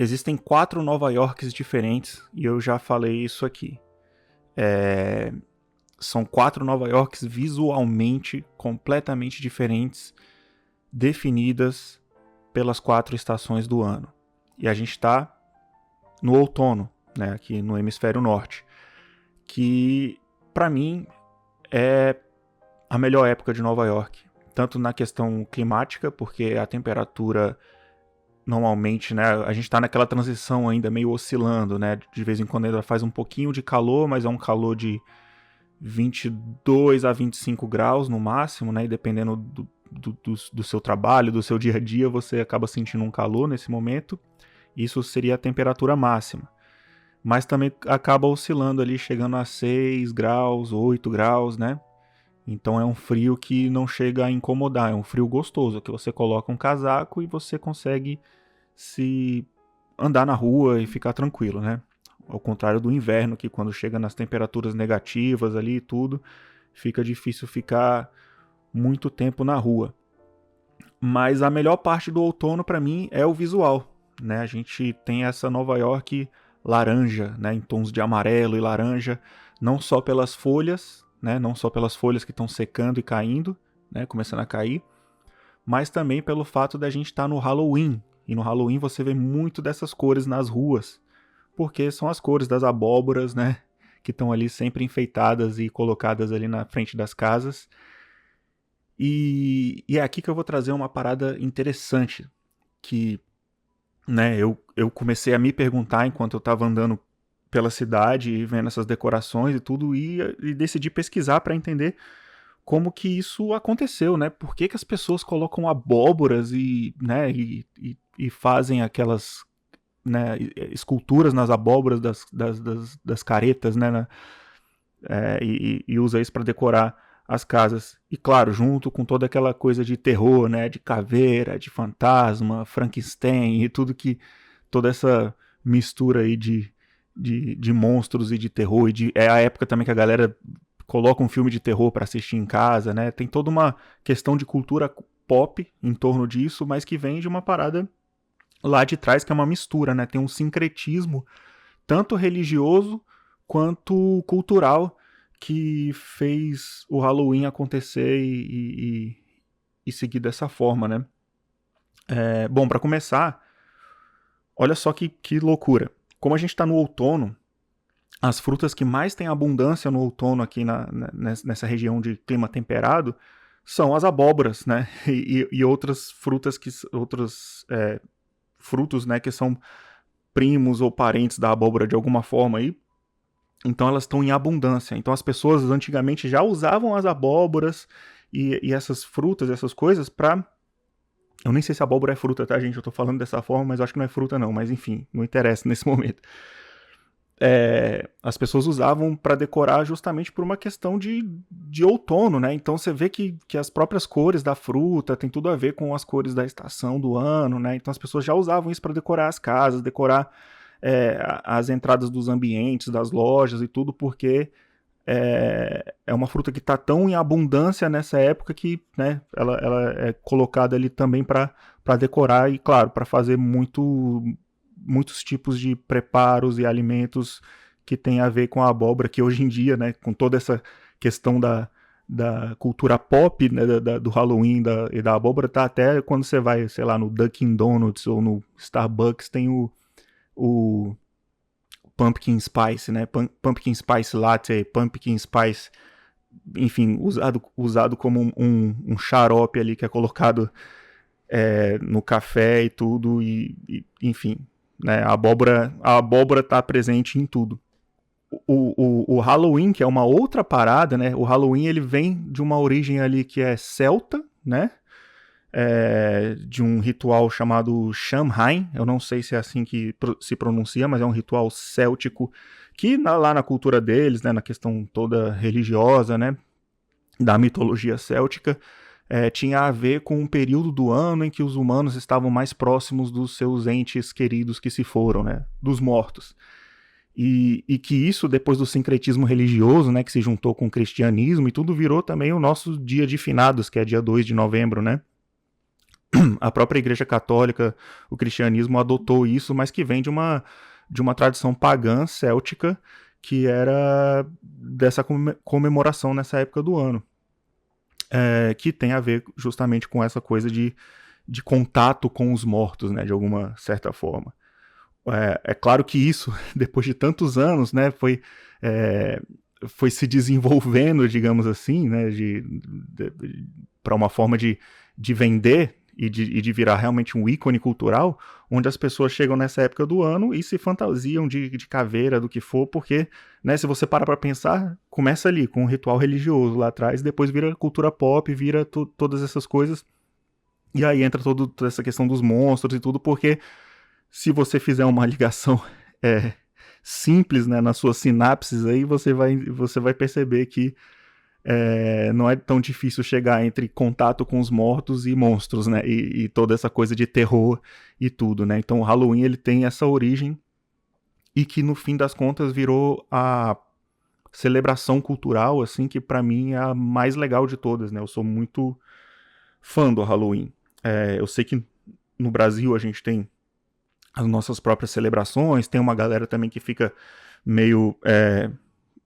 existem 4 Nova Yorks diferentes, e eu já falei isso aqui. São 4 Nova Yorks visualmente completamente diferentes, definidas pelas 4 estações do ano. E a gente está no outono, né, aqui no hemisfério norte, que para mim é a melhor época de Nova York, tanto na questão climática, porque a temperatura normalmente, né, a gente está naquela transição ainda meio oscilando, né, de vez em quando ainda faz um pouquinho de calor, mas é um calor de 22 a 25 graus no máximo, né, e dependendo do seu trabalho, do seu dia a dia, você acaba sentindo um calor nesse momento. Isso seria a temperatura máxima. Mas também acaba oscilando ali, chegando a 6 graus, 8 graus, né? Então é um frio que não chega a incomodar, é um frio gostoso, que você coloca um casaco e você consegue se andar na rua e ficar tranquilo, né? Ao contrário do inverno, que quando chega nas temperaturas negativas ali e tudo, fica difícil ficar muito tempo na rua. Mas a melhor parte do outono para mim é o visual, né? A gente tem essa Nova York laranja, né, em tons de amarelo e laranja, não só pelas folhas, né, não só pelas folhas que estão secando e caindo, né, começando a cair, mas também pelo fato da gente estar no Halloween. E no Halloween você vê muito dessas cores nas ruas, porque são as cores das abóboras, né, que estão ali sempre enfeitadas e colocadas ali na frente das casas. E é aqui que eu vou trazer uma parada interessante, que, né, eu comecei a me perguntar enquanto eu estava andando pela cidade e vendo essas decorações e tudo, e decidi pesquisar para entender como que isso aconteceu, né? Por que as pessoas colocam abóboras né, e fazem aquelas, né, esculturas nas abóboras das caretas, né? E usa isso para decorar as casas. E claro, junto com toda aquela coisa de terror, né? De caveira, de fantasma, Frankenstein e tudo que... Toda essa mistura aí de monstros e de terror. É a época também que a galera coloca um filme de terror para assistir em casa, né? Tem toda uma questão de cultura pop em torno disso, mas que vem de uma parada lá de trás, que é uma mistura, né? Tem um sincretismo tanto religioso quanto cultural que fez o Halloween acontecer e seguir dessa forma, né? Bom, para começar, olha só que loucura. Como a gente está no outono, as frutas que mais têm abundância no outono aqui nessa região de clima temperado são as abóboras, né? E outras frutas frutos, né, que são primos ou parentes da abóbora de alguma forma aí. Então elas estão em abundância. Então as pessoas antigamente já usavam as abóboras e essas frutas, essas coisas para... Eu nem sei se abóbora é fruta, tá, gente? Eu tô falando dessa forma, mas eu acho que não é fruta não. Mas enfim, não interessa nesse momento. As pessoas usavam para decorar justamente por uma questão de outono, né? Então você vê que as próprias cores da fruta tem tudo a ver com as cores da estação do ano, né? Então as pessoas já usavam isso para decorar as casas, decorar as entradas dos ambientes, das lojas e tudo, porque é uma fruta que está tão em abundância nessa época que, né, ela é colocada ali também para decorar e, claro, para fazer muitos tipos de preparos e alimentos que tem a ver com a abóbora, que hoje em dia, né, com toda essa questão da cultura pop, né, do Halloween e da abóbora, tá até quando você vai, sei lá, no Dunkin' Donuts ou no Starbucks, tem o Pumpkin Spice, né, Pumpkin Spice Latte, Pumpkin Spice, enfim, usado como um xarope ali que é colocado no café e tudo, enfim, né, a abóbora está presente em tudo. O Halloween, que é uma outra parada, né? O Halloween ele vem de uma origem ali que é celta, né? De um ritual chamado Samhain. Eu não sei se é assim que se pronuncia, mas é um ritual céltico que lá na cultura deles, né? Na questão toda religiosa, né? Da mitologia céltica, tinha a ver com um período do ano em que os humanos estavam mais próximos dos seus entes queridos que se foram, né? Dos mortos. E que isso, depois do sincretismo religioso, né, que se juntou com o cristianismo e tudo, virou também o nosso dia de finados, que é dia 2 de novembro, né? A própria Igreja Católica, o cristianismo adotou isso, mas que vem de uma tradição pagã céltica que era dessa comemoração nessa época do ano. Que tem a ver justamente com essa coisa de contato com os mortos, né, de alguma certa forma. É claro que isso, depois de tantos anos, né, foi se desenvolvendo, digamos assim, né, para uma forma de vender e de virar realmente um ícone cultural, onde as pessoas chegam nessa época do ano e se fantasiam de caveira, do que for, porque, né, se você para pensar, começa ali com um ritual religioso lá atrás, depois vira cultura pop, vira todas essas coisas, e aí entra toda essa questão dos monstros e tudo, porque se você fizer uma ligação simples, né, nas suas sinapses, aí você vai perceber que não é tão difícil chegar entre contato com os mortos e monstros, né, e toda essa coisa de terror e tudo, né. Então o Halloween ele tem essa origem e que no fim das contas virou a celebração cultural, assim, que pra mim é a mais legal de todas, né. Eu sou muito fã do Halloween. Eu sei que no Brasil a gente tem as nossas próprias celebrações, tem uma galera também que fica meio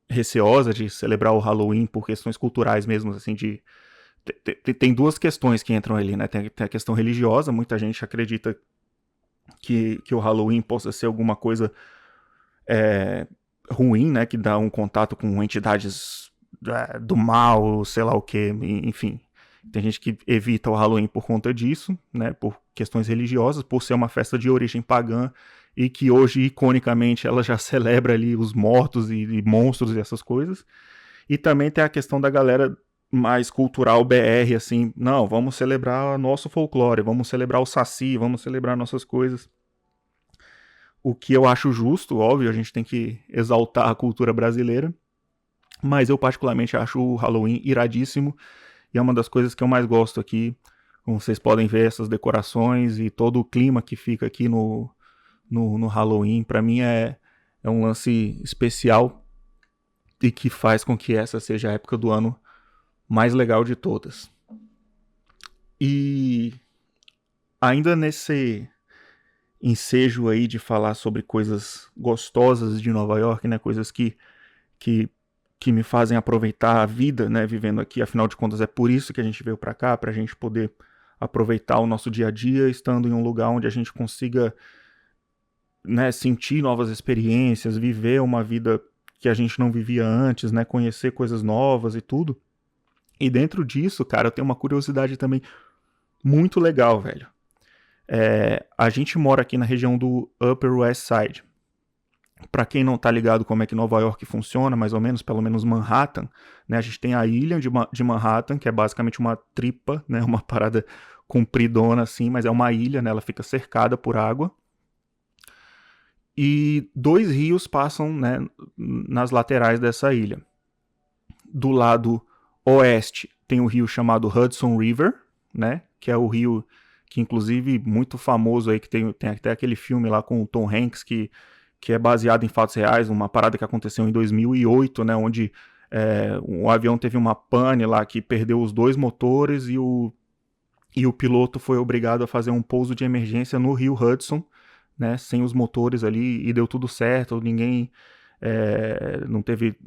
receosa de celebrar o Halloween por questões culturais mesmo, assim, tem duas questões que entram ali, né, tem a questão religiosa, muita gente acredita que o Halloween possa ser alguma coisa ruim, né, que dá um contato com entidades do mal, sei lá o que, enfim. Tem gente que evita o Halloween por conta disso, né, por questões religiosas, por ser uma festa de origem pagã e que hoje, iconicamente, ela já celebra ali os mortos e monstros e essas coisas. E também tem a questão da galera mais cultural BR, assim, não, vamos celebrar nosso folclore, vamos celebrar o Saci, vamos celebrar nossas coisas. O que eu acho justo, óbvio, a gente tem que exaltar a cultura brasileira, mas eu particularmente acho o Halloween iradíssimo e é uma das coisas que eu mais gosto aqui. Como vocês podem ver, essas decorações e todo o clima que fica aqui no Halloween, pra mim é um lance especial e que faz com que essa seja a época do ano mais legal de todas. E ainda nesse ensejo aí de falar sobre coisas gostosas de Nova York, né, coisas que me fazem aproveitar a vida, né, vivendo aqui, afinal de contas é por isso que a gente veio pra cá, pra gente poder aproveitar o nosso dia a dia, estando em um lugar onde a gente consiga, né, sentir novas experiências, viver uma vida que a gente não vivia antes, né, conhecer coisas novas e tudo. E dentro disso, cara, eu tenho uma curiosidade também muito legal, velho. A gente mora aqui na região do Upper West Side. Pra quem não tá ligado como é que Nova York funciona, mais ou menos, pelo menos Manhattan, né, a gente tem a ilha de Manhattan, que é basicamente uma tripa, né, uma parada compridona assim, mas é uma ilha, né, ela fica cercada por água. E 2 rios passam, né, nas laterais dessa ilha. Do lado oeste tem o rio chamado Hudson River, né, que é o rio que inclusive muito famoso aí, que tem até aquele filme lá com o Tom Hanks que é baseado em fatos reais, uma parada que aconteceu em 2008, né, onde um avião teve uma pane lá que perdeu os 2 motores e o piloto foi obrigado a fazer um pouso de emergência no rio Hudson, né, sem os motores ali, e deu tudo certo, não teve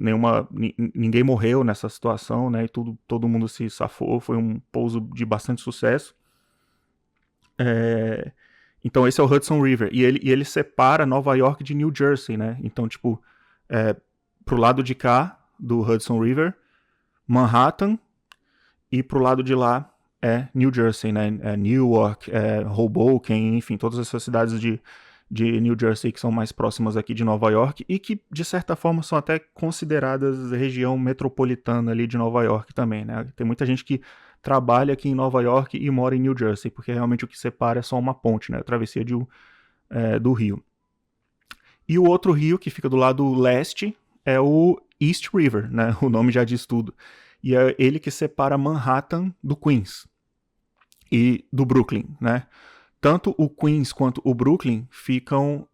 ninguém morreu nessa situação, né, e todo mundo se safou, foi um pouso de bastante sucesso. Então esse é o Hudson River, e ele separa Nova York de New Jersey, né, então tipo, pro lado de cá do Hudson River, Manhattan, e pro lado de lá New Jersey, né, Newark, Hoboken, enfim, todas essas cidades de New Jersey que são mais próximas aqui de Nova York e que de certa forma são até consideradas região metropolitana ali de Nova York também, né, tem muita gente que trabalha aqui em Nova York e mora em New Jersey, porque realmente o que separa é só uma ponte, né, a travessia do rio. E o outro rio que fica do lado leste é o East River, né, o nome já diz tudo. E é ele que separa Manhattan do Queens e do Brooklyn, né. Tanto o Queens quanto o Brooklyn ficam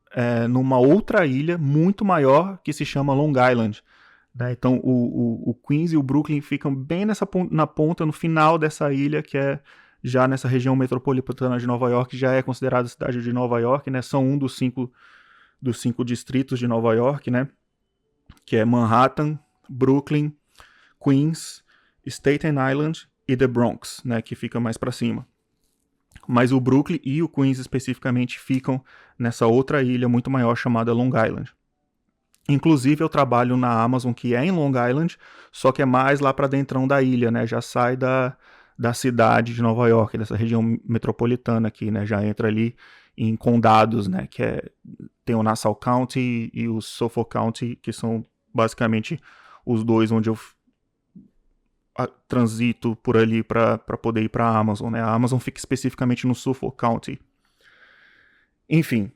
numa outra ilha muito maior que se chama Long Island. Né? Então o Queens e o Brooklyn ficam bem na ponta, no final dessa ilha que é Já nessa região metropolitana de Nova York, já é considerada a cidade de Nova York, né? São um dos cinco distritos de Nova York, né? Que é Manhattan, Brooklyn, Queens, Staten Island e The Bronx, né? Que fica mais para cima. Mas o Brooklyn e o Queens especificamente ficam nessa outra ilha muito maior chamada Long Island. Inclusive eu trabalho na Amazon, que é em Long Island, só que é mais lá para dentrão da ilha, né? Já sai da cidade de Nova York, dessa região metropolitana aqui, né? Já entra ali em condados, né? Tem o Nassau County e o Suffolk County, que são basicamente os dois onde eu transito por ali para poder ir para a Amazon, né? A Amazon fica especificamente no Suffolk County. Enfim,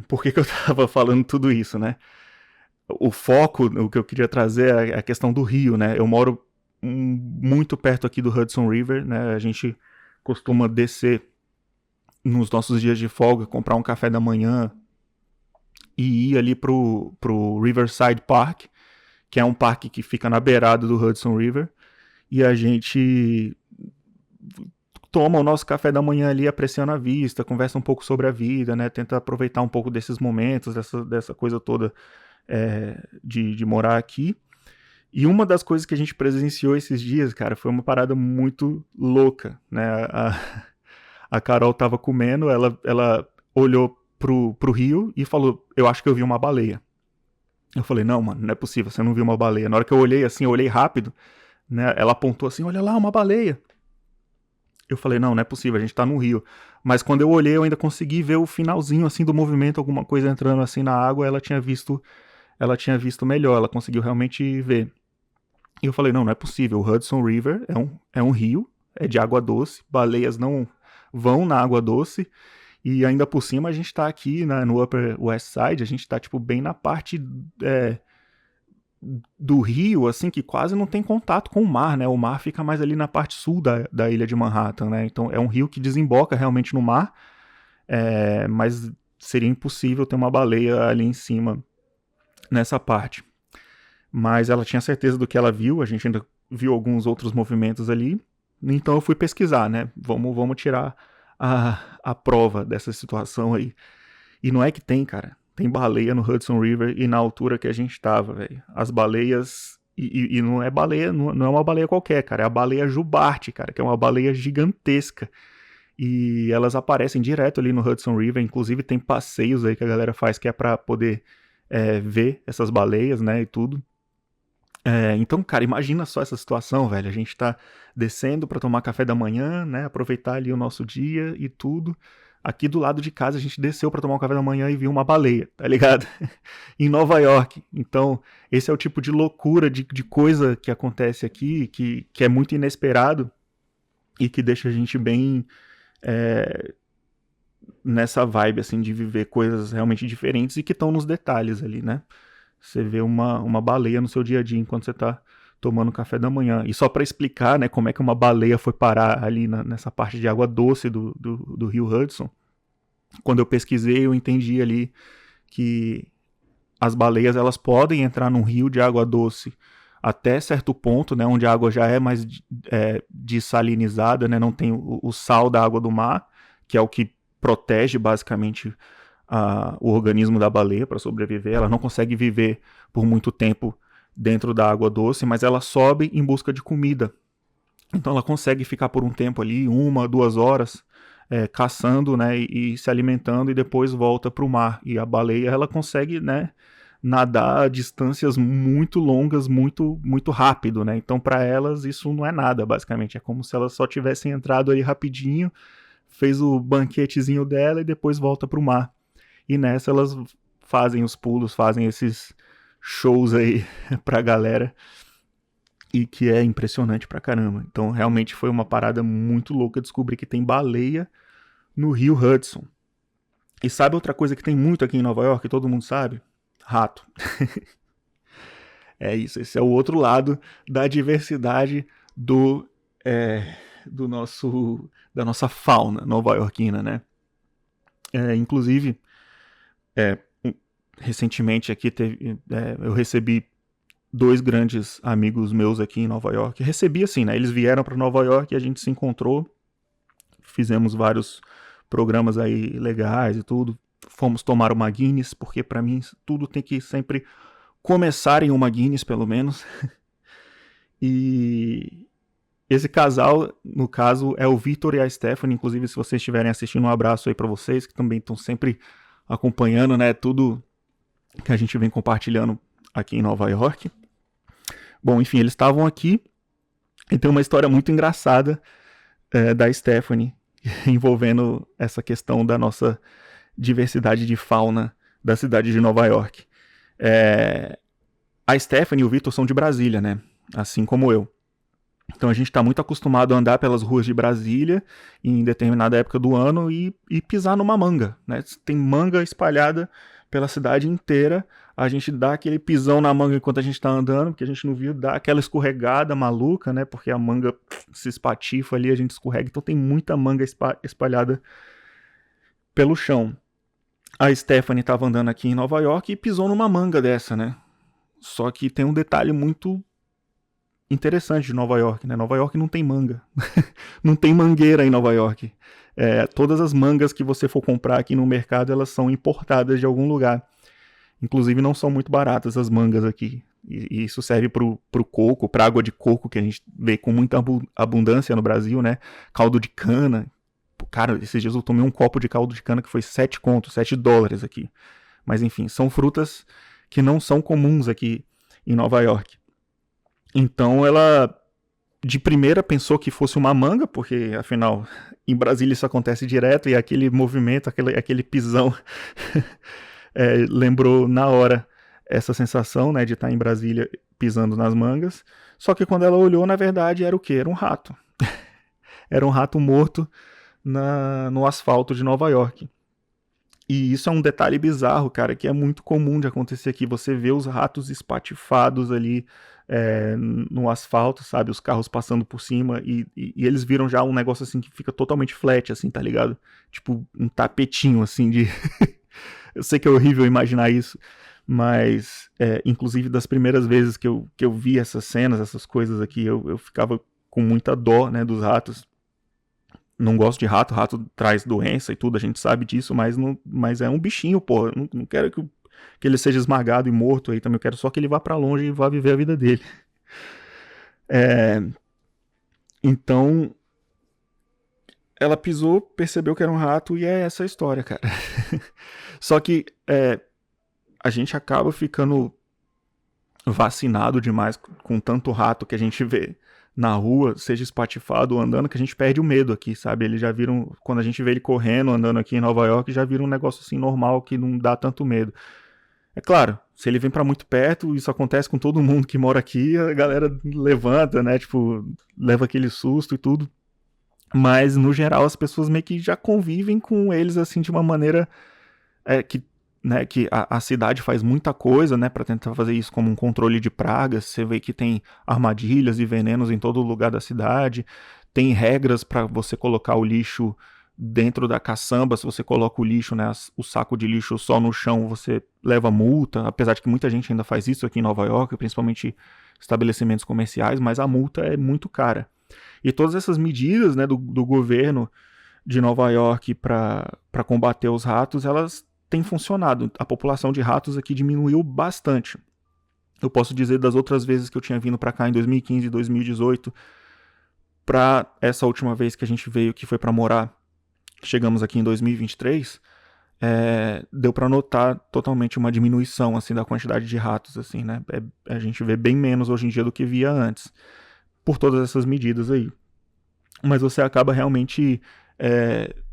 por que eu tava falando tudo isso, né? O foco, o que eu queria trazer é a questão do rio, né? Eu moro muito perto aqui do Hudson River, né? A gente costuma descer nos nossos dias de folga, comprar um café da manhã e ir ali pro Riverside Park, que é um parque que fica na beirada do Hudson River, e a gente toma o nosso café da manhã ali apreciando a vista, conversa um pouco sobre a vida, né? Tenta aproveitar um pouco desses momentos, dessa coisa toda de morar aqui. E uma das coisas que a gente presenciou esses dias, cara, foi uma parada muito louca, né? A Carol tava comendo, ela olhou pro rio e falou, eu acho que eu vi uma baleia. Eu falei, não, mano, não é possível, você não viu uma baleia. Na hora que eu olhei assim, eu olhei rápido, né? Ela apontou assim, olha lá, uma baleia. Eu falei, não é possível, a gente tá no rio. Mas quando eu olhei, eu ainda consegui ver o finalzinho assim do movimento, alguma coisa entrando assim na água, ela tinha visto melhor, ela conseguiu realmente ver. E eu falei, não é possível, o Hudson River é um rio, é de água doce, baleias não vão na água doce, e ainda por cima a gente tá aqui no Upper West Side, a gente tá tipo bem na parte do rio, assim, que quase não tem contato com o mar, né? O mar fica mais ali na parte sul da ilha de Manhattan, né? Então é um rio que desemboca realmente no mar, mas seria impossível ter uma baleia ali em cima nessa parte. Mas ela tinha certeza do que ela viu, a gente ainda viu alguns outros movimentos ali, então eu fui pesquisar, né? Vamos tirar a prova dessa situação aí. E não é que tem, cara. Tem baleia no Hudson River e na altura que a gente tava, velho. As baleias. E não é baleia, não é uma baleia qualquer, cara. É a baleia jubarte, cara, que é uma baleia gigantesca. E elas aparecem direto ali no Hudson River. Inclusive tem passeios aí que a galera faz que é pra poder ver essas baleias, né? E tudo. Então, cara, imagina só essa situação, velho. A gente tá descendo pra tomar café da manhã, né? Aproveitar ali o nosso dia e tudo. Aqui do lado de casa a gente desceu pra tomar um café da manhã e viu uma baleia, tá ligado? Em Nova York. Então, esse é o tipo de loucura, de coisa que acontece aqui, que é muito inesperado e que deixa a gente bem nessa vibe, assim, de viver coisas realmente diferentes e que estão nos detalhes ali, né? Você vê uma baleia no seu dia a dia enquanto você tá tomando café da manhã. E só para explicar, né, como é que uma baleia foi parar ali nessa parte de água doce do rio Hudson, quando eu pesquisei, eu entendi ali que as baleias elas podem entrar num rio de água doce até certo ponto, né, onde a água já é mais dessalinizada, né, não tem o sal da água do mar, que é o que protege basicamente o organismo da baleia para sobreviver. Ela não consegue viver por muito tempo dentro da água doce, mas ela sobe em busca de comida. Então ela consegue ficar por um tempo ali, 1, 2 horas, caçando, né, e se alimentando e depois volta para o mar. E a baleia ela consegue, né, nadar a distâncias muito longas, muito, muito rápido, né? Então para elas isso não é nada, basicamente. É como se elas só tivessem entrado ali rapidinho, fez o banquetezinho dela e depois volta para o mar. E nessa elas fazem os pulos, fazem esses shows aí pra galera. E que é impressionante pra caramba. Então realmente foi uma parada muito louca descobrir que tem baleia no rio Hudson. E sabe outra coisa que tem muito aqui em Nova York, que todo mundo sabe? Rato. É isso, esse é o outro lado da diversidade da nossa fauna nova-iorquina, né? Inclusive, recentemente aqui eu recebi dois grandes amigos meus aqui em Nova York. Recebi assim, né? Eles vieram para Nova York e a gente se encontrou, fizemos vários programas aí legais e tudo. Fomos tomar uma Guinness, porque para mim tudo tem que sempre começar em uma Guinness, pelo menos. E esse casal, no caso, é o Victor e a Stephanie. Inclusive, se vocês estiverem assistindo, um abraço aí para vocês, que também estão sempre acompanhando, né, tudo que a gente vem compartilhando aqui em Nova York. Bom, enfim, eles estavam aqui e tem uma história muito engraçada da Stephanie envolvendo essa questão da nossa diversidade de fauna da cidade de Nova York. A Stephanie e o Victor são de Brasília, né? Assim como eu. Então a gente está muito acostumado a andar pelas ruas de Brasília em determinada época do ano e pisar numa manga, né? Tem manga espalhada pela cidade inteira. A gente dá aquele pisão na manga enquanto a gente está andando, porque a gente não viu, dá aquela escorregada maluca, né? Porque a manga se espatifa ali, a gente escorrega. Então tem muita manga espalhada pelo chão. A Stephanie estava andando aqui em Nova York e pisou numa manga dessa, né? Só que tem um detalhe muito interessante de Nova York, né? Nova York não tem manga. Não tem mangueira em Nova York. Todas as mangas que você for comprar aqui no mercado, elas são importadas de algum lugar. Inclusive não são muito baratas as mangas aqui. E isso serve pro coco, pra água de coco, que a gente vê com muita abundância no Brasil, né? Caldo de cana. Cara, esses dias eu tomei um copo de caldo de cana que foi 7 contos, 7 dólares aqui. Mas enfim, são frutas que não são comuns aqui em Nova York. Então ela, de primeira, pensou que fosse uma manga, porque afinal, em Brasília isso acontece direto, e aquele movimento, aquele pisão, lembrou na hora essa sensação, né, de estar em Brasília pisando nas mangas. Só que quando ela olhou, na verdade, era o quê? Era um rato. Era um rato morto no asfalto de Nova York. E isso é um detalhe bizarro, cara, que é muito comum de acontecer aqui. Você vê os ratos espatifados ali no asfalto, sabe? Os carros passando por cima e eles viram já um negócio assim que fica totalmente flat, assim, tá ligado? Tipo um tapetinho, assim, de... Eu sei que é horrível imaginar isso, mas inclusive das primeiras vezes que eu vi essas cenas, essas coisas aqui, eu ficava com muita dó, né, dos ratos. Não gosto de rato, rato traz doença e tudo, a gente sabe disso, mas é um bichinho, pô. Eu não quero que ele seja esmagado e morto aí também, eu quero só que ele vá pra longe e vá viver a vida dele. Então, ela pisou, percebeu que era um rato e é essa a história, cara. Só que a gente acaba ficando vacinado demais com tanto rato que a gente vê na rua, seja espatifado ou andando, que a gente perde o medo aqui, sabe? Eles já viram, quando a gente vê ele correndo, andando aqui em Nova York, já vira um negócio assim normal, que não dá tanto medo. É claro, se ele vem pra muito perto, isso acontece com todo mundo que mora aqui, a galera levanta, né? Tipo, leva aquele susto e tudo. Mas, no geral, as pessoas meio que já convivem com eles, assim, de uma maneira que a cidade faz muita coisa, né, para tentar fazer isso como um controle de pragas. Você vê que tem armadilhas e venenos em todo lugar da cidade. Tem regras para você colocar o lixo dentro da caçamba. Se você coloca o lixo, né, o saco de lixo só no chão, você leva multa. Apesar de que muita gente ainda faz isso aqui em Nova York, principalmente estabelecimentos comerciais, mas a multa é muito cara. E todas essas medidas, né, do governo de Nova York para combater os ratos, elas têm funcionado. A população de ratos aqui diminuiu bastante. Eu posso dizer das outras vezes que eu tinha vindo para cá em 2015 e 2018, para essa última vez que a gente veio, que foi para morar, chegamos aqui em 2023, deu para notar totalmente uma diminuição assim da quantidade de ratos, assim, né? A gente vê bem menos hoje em dia do que via antes, por todas essas medidas aí. Mas você acaba realmente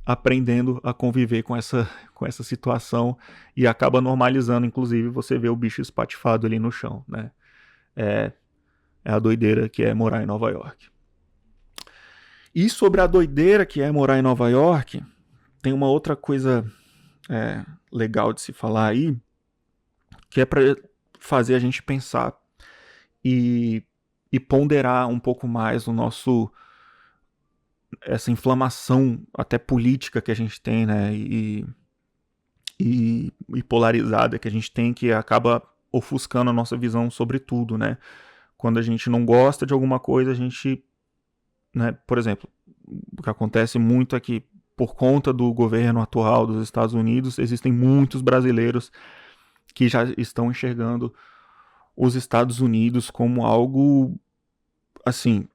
aprendendo a conviver com essa situação e acaba normalizando, inclusive, você vê o bicho espatifado ali no chão, né? É a doideira que é morar em Nova York. E sobre a doideira que é morar em Nova York, tem uma outra coisa legal de se falar aí, que é para fazer a gente pensar e ponderar um pouco mais o nosso... essa inflamação até política que a gente tem, né, e polarizada que a gente tem, que acaba ofuscando a nossa visão sobre tudo, né? Quando a gente não gosta de alguma coisa, a gente, né, por exemplo, o que acontece muito é que, por conta do governo atual dos Estados Unidos, existem muitos brasileiros que já estão enxergando os Estados Unidos como algo, assim,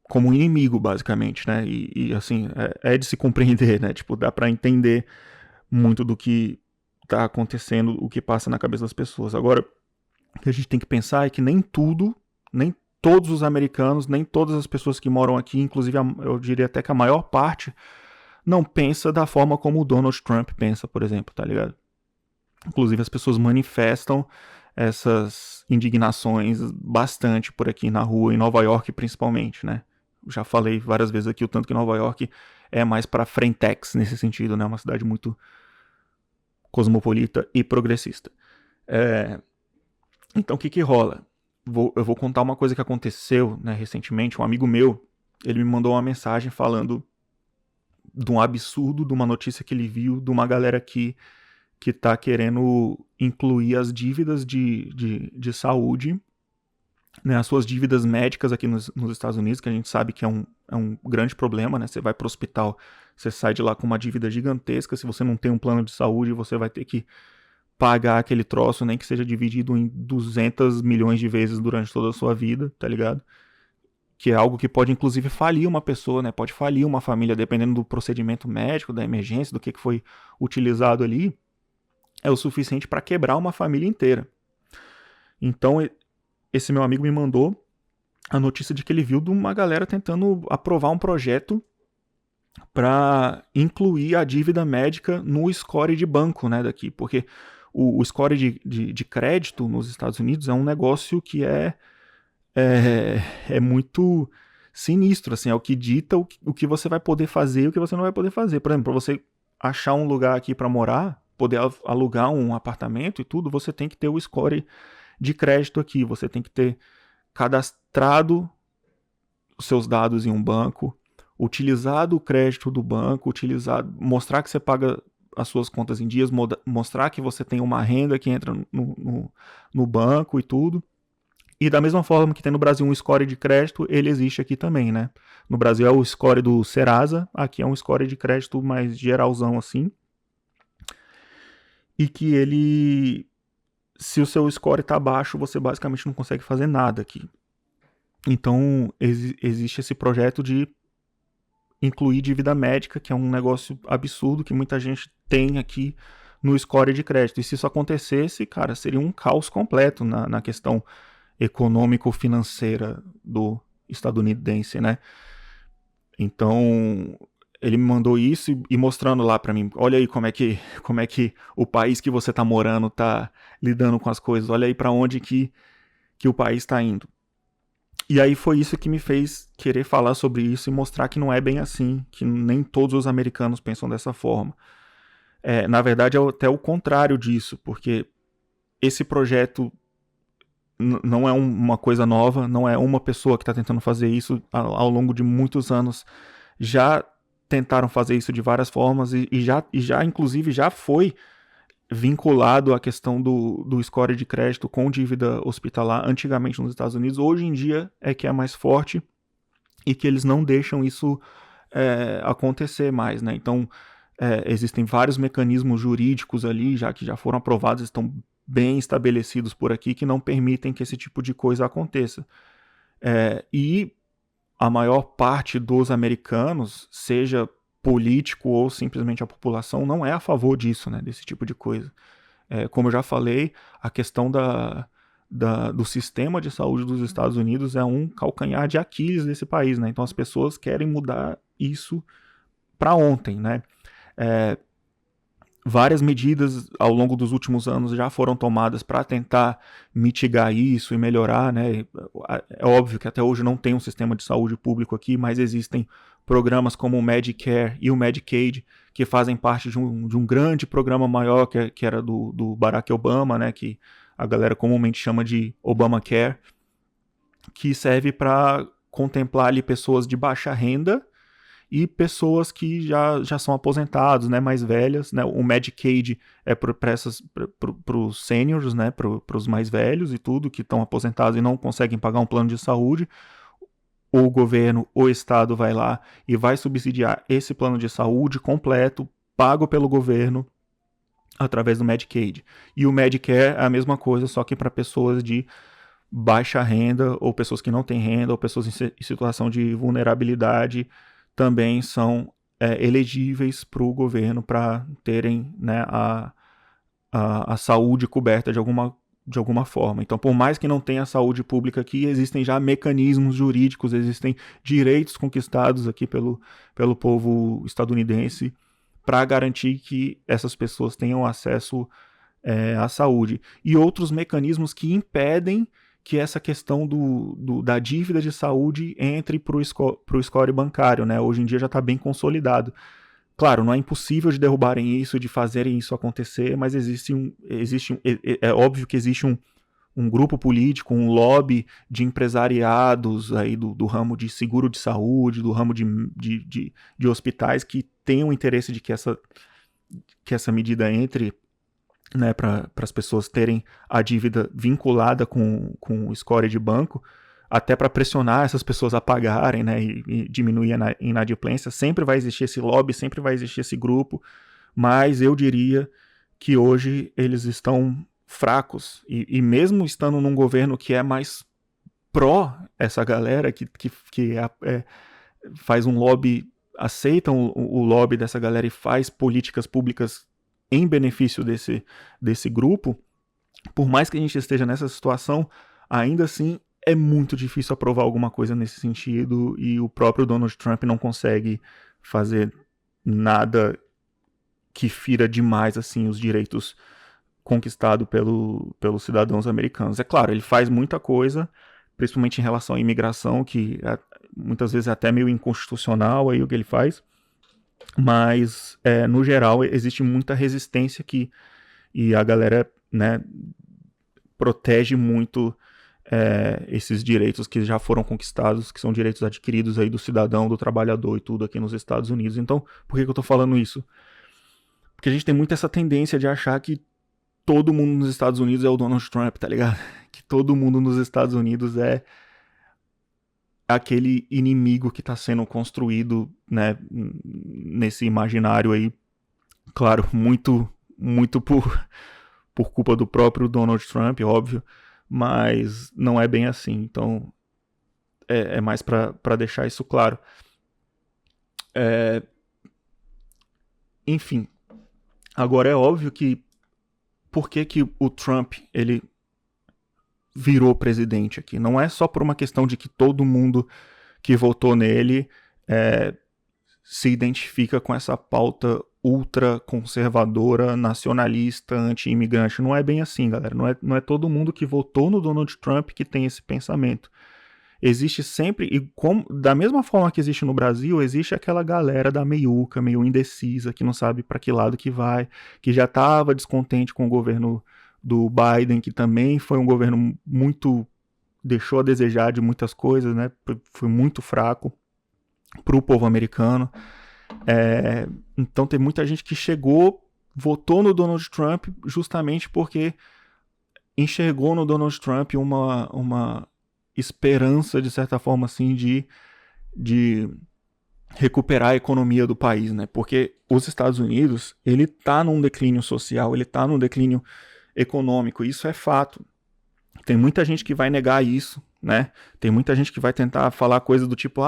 como um inimigo, basicamente, né? E assim, é de se compreender, né? Tipo, dá pra entender muito do que tá acontecendo, o que passa na cabeça das pessoas. Agora, o que a gente tem que pensar é que nem tudo, nem todos os americanos, nem todas as pessoas que moram aqui, inclusive eu diria até que a maior parte, não pensa da forma como o Donald Trump pensa, por exemplo, tá ligado? Inclusive as pessoas manifestam essas indignações bastante por aqui na rua, em Nova York principalmente, né? Já falei várias vezes aqui o tanto que Nova York é mais pra frentex nesse sentido, né? Uma cidade muito cosmopolita e progressista. Então o que rola? Eu vou contar uma coisa que aconteceu, né, recentemente. Um amigo meu, ele me mandou uma mensagem falando de um absurdo, de uma notícia que ele viu, de uma galera que tá querendo incluir as dívidas de saúde, né, as suas dívidas médicas aqui nos Estados Unidos, que a gente sabe que é um grande problema, né? Você vai pro hospital, você sai de lá com uma dívida gigantesca. Se você não tem um plano de saúde, você vai ter que pagar aquele troço, nem que seja dividido em 200 milhões de vezes durante toda a sua vida, tá ligado? Que é algo que pode inclusive falir uma pessoa, né? Pode falir uma família, dependendo do procedimento médico, da emergência, do que foi utilizado ali, é o suficiente para quebrar uma família inteira. Então, esse meu amigo me mandou a notícia de que ele viu de uma galera tentando aprovar um projeto para incluir a dívida médica no score de banco, né, daqui, porque o score de crédito nos Estados Unidos é um negócio que é muito sinistro, assim, é o que dita o que você vai poder fazer e o que você não vai poder fazer. Por exemplo, para você achar um lugar aqui para morar, poder alugar um apartamento e tudo, você tem que ter o score de crédito aqui, você tem que ter cadastrado os seus dados em um banco, utilizado o crédito do banco, mostrar que você paga as suas contas em dias, mostrar que você tem uma renda que entra no banco e tudo. E da mesma forma que tem no Brasil um score de crédito, ele existe aqui também, né? No Brasil é o score do Serasa, aqui é um score de crédito mais geralzão assim. E que ele, se o seu score tá baixo, você basicamente não consegue fazer nada aqui. Então, existe esse projeto de incluir dívida médica, que é um negócio absurdo que muita gente tem aqui no score de crédito. E se isso acontecesse, cara, seria um caos completo na questão econômico-financeira do estadunidense, né? Então, ele me mandou isso e mostrando lá pra mim, olha aí como é que o país que você tá morando tá lidando com as coisas, olha aí pra onde que o país tá indo. E aí foi isso que me fez querer falar sobre isso e mostrar que não é bem assim, que nem todos os americanos pensam dessa forma. Na verdade, é até o contrário disso, porque esse projeto não é uma coisa nova, não é uma pessoa que está tentando fazer isso ao longo de muitos anos. Já tentaram fazer isso de várias formas e já inclusive já foi vinculado à questão do score de crédito com dívida hospitalar antigamente nos Estados Unidos. Hoje em dia é que é mais forte e que eles não deixam isso acontecer mais, né? Então existem vários mecanismos jurídicos ali, já que já foram aprovados, estão bem estabelecidos por aqui, que não permitem que esse tipo de coisa aconteça. E a maior parte dos americanos, seja político ou simplesmente a população, não é a favor disso, né, desse tipo de coisa. Como eu já falei, a questão do sistema de saúde dos Estados Unidos é um calcanhar de Aquiles desse país, né? Então as pessoas querem mudar isso para ontem, né? Várias medidas ao longo dos últimos anos já foram tomadas para tentar mitigar isso e melhorar, né? É óbvio que até hoje não tem um sistema de saúde público aqui, mas existem programas como o Medicare e o Medicaid que fazem parte de um grande programa maior que era do Barack Obama, né? Que a galera comumente chama de Obamacare, que serve para contemplar ali pessoas de baixa renda e pessoas que já são aposentados, né, mais velhas, né, o Medicaid é para os seniors, né, para os mais velhos e tudo, que estão aposentados e não conseguem pagar um plano de saúde. O governo, o estado vai lá e vai subsidiar esse plano de saúde completo, pago pelo governo, através do Medicaid. E o Medicare é a mesma coisa, só que para pessoas de baixa renda, ou pessoas que não têm renda, ou pessoas em situação de vulnerabilidade, também são elegíveis para o governo para terem, né, a saúde coberta de alguma forma. Então, por mais que não tenha saúde pública aqui, existem já mecanismos jurídicos, existem direitos conquistados aqui pelo povo estadunidense para garantir que essas pessoas tenham acesso à saúde. E outros mecanismos que impedem que essa questão da dívida de saúde entre para o score bancário, né? Hoje em dia já está bem consolidado. Claro, não é impossível de derrubarem isso, de fazerem isso acontecer, mas é óbvio que existe um grupo político, um lobby de empresariados aí do ramo de seguro de saúde, do ramo de hospitais que tem o interesse de que essa medida entre, né, para as pessoas terem a dívida vinculada com o score de banco, até para pressionar essas pessoas a pagarem, né, e diminuir a inadimplência. Sempre vai existir esse lobby, sempre vai existir esse grupo, mas eu diria que hoje eles estão fracos, e mesmo estando num governo que é mais pró essa galera, que faz um lobby, aceitam o lobby dessa galera e faz políticas públicas em benefício desse grupo, por mais que a gente esteja nessa situação, ainda assim é muito difícil aprovar alguma coisa nesse sentido, e o próprio Donald Trump não consegue fazer nada que fira demais assim os direitos conquistados pelos cidadãos americanos. É claro, ele faz muita coisa, principalmente em relação à imigração, que muitas vezes é até meio inconstitucional aí o que ele faz, mas no geral existe muita resistência aqui, e a galera, né, protege muito esses direitos que já foram conquistados, que são direitos adquiridos aí do cidadão, do trabalhador e tudo aqui nos Estados Unidos. Então, por que eu tô falando isso? Porque a gente tem muito essa tendência de achar que todo mundo nos Estados Unidos é o Donald Trump, tá ligado? Que todo mundo nos Estados Unidos é aquele inimigo que tá sendo construído, né, nesse imaginário aí, claro, muito por culpa do próprio Donald Trump, óbvio, mas não é bem assim. Então é mais para deixar isso claro. Enfim, agora é óbvio que por que o Trump ele virou presidente aqui? Não é só por uma questão de que todo mundo que votou nele se identifica com essa pauta ultra conservadora, nacionalista, anti-imigrante. Não é bem assim, galera. Não é todo mundo que votou no Donald Trump que tem esse pensamento. Existe sempre, e da mesma forma que existe no Brasil, existe aquela galera da meiuca, meio indecisa, que não sabe para que lado que vai, que já estava descontente com o governo do Biden, que também foi um governo deixou a desejar de muitas coisas, né? Foi muito fraco para o povo americano. Então tem muita gente que votou no Donald Trump justamente porque enxergou no Donald Trump uma esperança, de certa forma, assim, de recuperar a economia do país, né? Porque os Estados Unidos, ele tá num declínio social, ele tá num declínio econômico, isso é fato. Tem muita gente que vai negar isso, né? Tem muita gente que vai tentar falar coisa do tipo,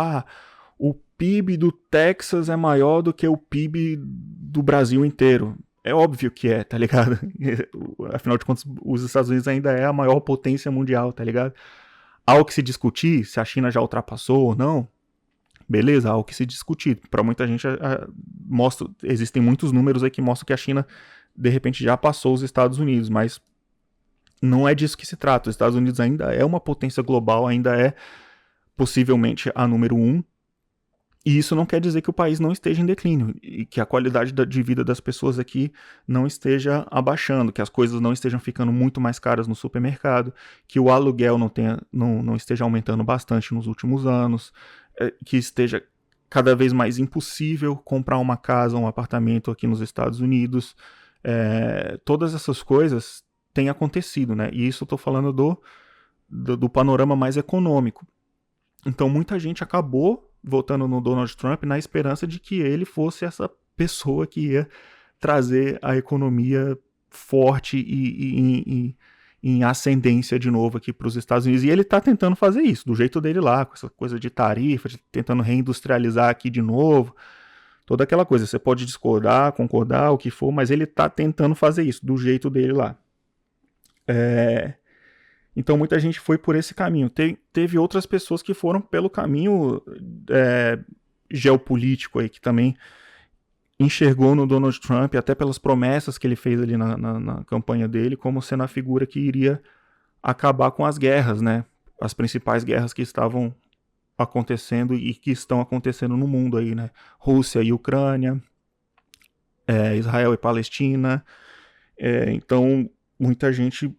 o PIB do Texas é maior do que o PIB do Brasil inteiro. É óbvio que tá ligado? Afinal de contas, os Estados Unidos ainda é a maior potência mundial, tá ligado? Há o que se discutir se a China já ultrapassou ou não. Beleza, há o que se discutir. Para muita gente, existem muitos números aí que mostram que a China, de repente, já passou os Estados Unidos, mas não é disso que se trata. Os Estados Unidos ainda é uma potência global, ainda é possivelmente a número 1, e isso não quer dizer que o país não esteja em declínio, e que a qualidade de vida das pessoas aqui não esteja abaixando, que as coisas não estejam ficando muito mais caras no supermercado, que o aluguel não esteja aumentando bastante nos últimos anos, que esteja cada vez mais impossível comprar uma casa, um apartamento aqui nos Estados Unidos. Todas essas coisas têm acontecido, né? E isso eu tô falando do panorama mais econômico. Então muita gente acabou votando no Donald Trump na esperança de que ele fosse essa pessoa que ia trazer a economia forte e em ascendência de novo aqui para os Estados Unidos. E ele está tentando fazer isso, do jeito dele lá, com essa coisa de tarifa, tentando reindustrializar aqui de novo, toda aquela coisa. Você pode discordar, concordar, o que for, mas ele está tentando fazer isso, do jeito dele lá. Então muita gente foi por esse caminho. Teve outras pessoas que foram pelo caminho geopolítico aí, que também enxergou no Donald Trump, até pelas promessas que ele fez ali na campanha dele, como sendo a figura que iria acabar com as guerras, né? As principais guerras que estavam acontecendo e que estão acontecendo no mundo aí, né? Rússia e Ucrânia, Israel e Palestina. Então muita gente